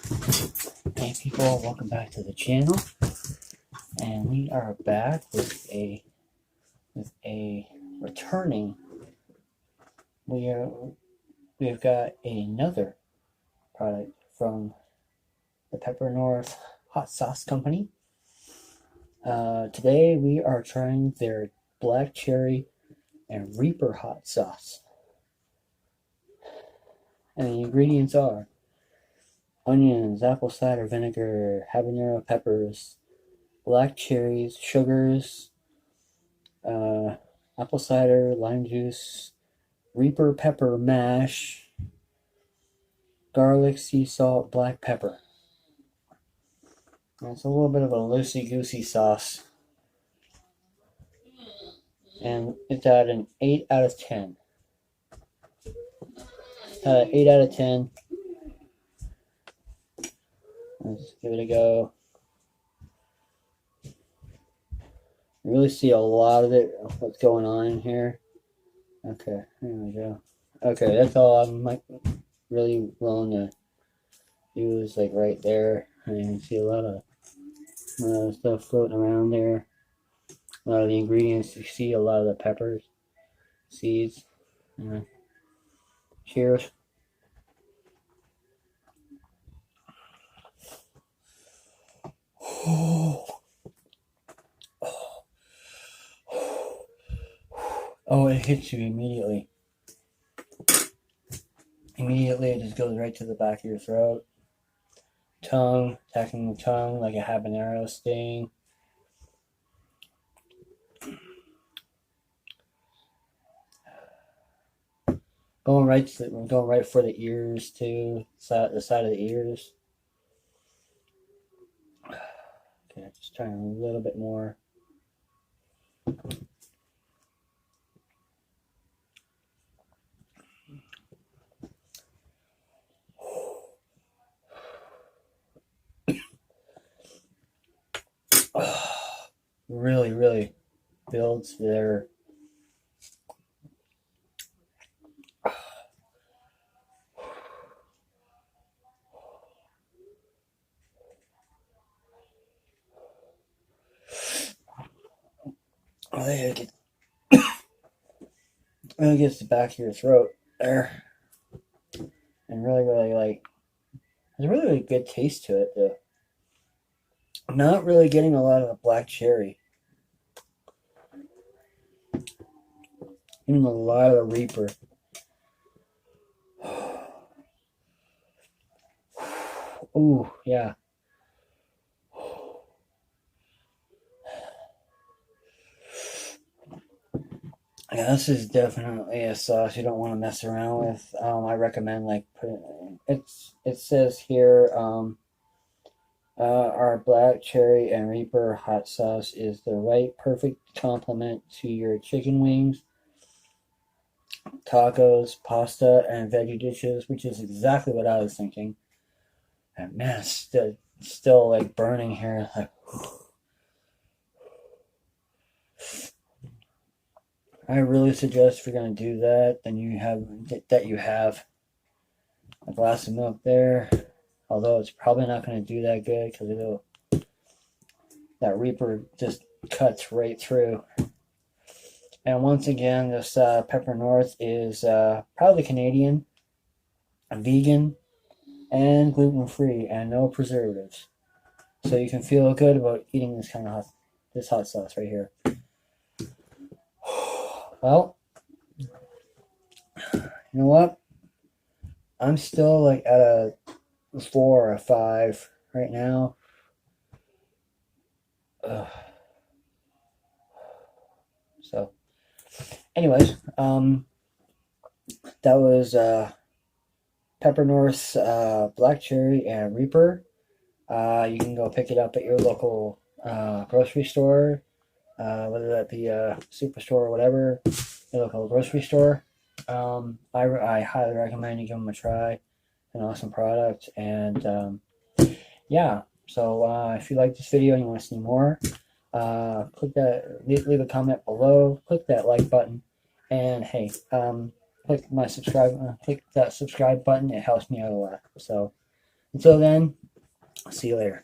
Hey people, welcome back to the channel, and we are back with a returning. We've got another product from the Pepper North Hot Sauce Company. Today we are trying their black cherry and Reaper hot sauce, and the ingredients are onions, apple cider vinegar, habanero peppers, black cherries, sugars, apple cider, lime juice, Reaper pepper mash, garlic, sea salt, black pepper. And it's a little bit of a loosey-goosey sauce. And it's at an 8 out of 10. 8 out of 10. Let's give it a go. You really see a lot of it, what's going on in here. Okay, there we go. Okay, that's all I'm really willing to use, like right there. And you can see a lot of stuff floating around there. A lot of the ingredients, you see a lot of the peppers, seeds. Cheers. Oh, it hits you immediately. Immediately, it just goes right to the back of your throat. Tongue, attacking the tongue like a habanero sting. Going right for the ears too. The side of the ears. Okay, just trying a little bit more. Really builds their it really gets the back of your throat there, and really like there's really good taste to it though. I'm not really getting a lot of the black cherry, even a lot of the Reaper. Ooh, yeah. Yeah, this is definitely a sauce you don't want to mess around with. I recommend like putting it says here our black cherry and Reaper hot sauce is the right perfect complement to your chicken wings, tacos, pasta, and veggie dishes, which is exactly what I was thinking. And man, it's still like burning here. Like, I really suggest if you're gonna do that, then you have a glass of milk there. Although it's probably not gonna do that good because that Reaper just cuts right through. And once again, this Pepper North is proudly Canadian, vegan, and gluten-free, and no preservatives. So you can feel good about eating this kind of hot sauce right here. Well, you know what? I'm still like at a 4 or a 5 right now. So, anyways, that was Pepper North's Black Cherry and Reaper. You can go pick it up at your local grocery store, whether that be a superstore or whatever, your local grocery store. I highly recommend you give them a try. An awesome product, and yeah. So if you like this video and you want to see more, click that, leave a comment below, click that like button, and hey, click that subscribe button. It helps me out a lot. So Until then, I'll see you later.